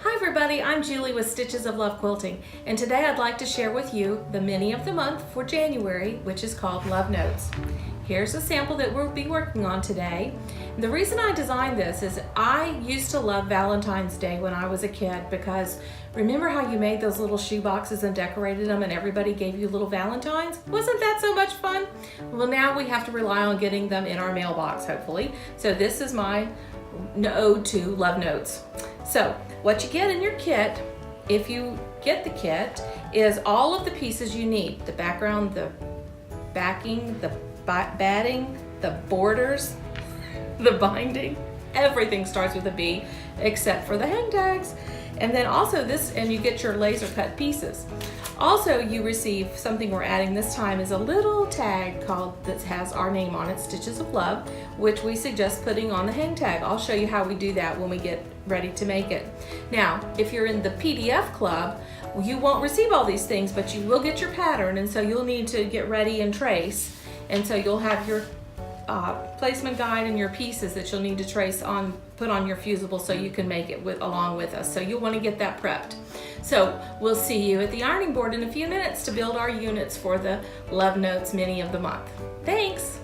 Hi everybody, I'm Julie with Stitches of Love Quilting, and today I'd like to share with you the mini of the month for January, which is called Love Notes. Here's a sample that we'll be working on today. The reason I designed this is I used to love Valentine's Day when I was a kid, because remember how you made those little shoe boxes and decorated them and everybody gave you little Valentines? Wasn't that so much fun? Well, now we have to rely on getting them in our mailbox, hopefully. So this is my ode to Love Notes. So what you get in your kit, if you get the kit, is all of the pieces you need. The background, the backing, the batting, the borders, the binding. Everything starts with a B except for the hang tags. And then also this, and you get your laser cut pieces. Also, you receive something we're adding this time is a little tag called that has our name on it, Stitches of Love, which we suggest putting on the hang tag. I'll show you how we do that when we get ready to make it. Now, if you're in the PDF club, you won't receive all these things, but you will get your pattern, and so you'll need to get ready and trace. And so you'll have your placement guide and your pieces that you'll need to trace on, put on your fusible so you can make it along with us. So you'll want to get that prepped. So we'll see you at the ironing board in a few minutes to build our units for the Love Notes Mini of the month. Thanks!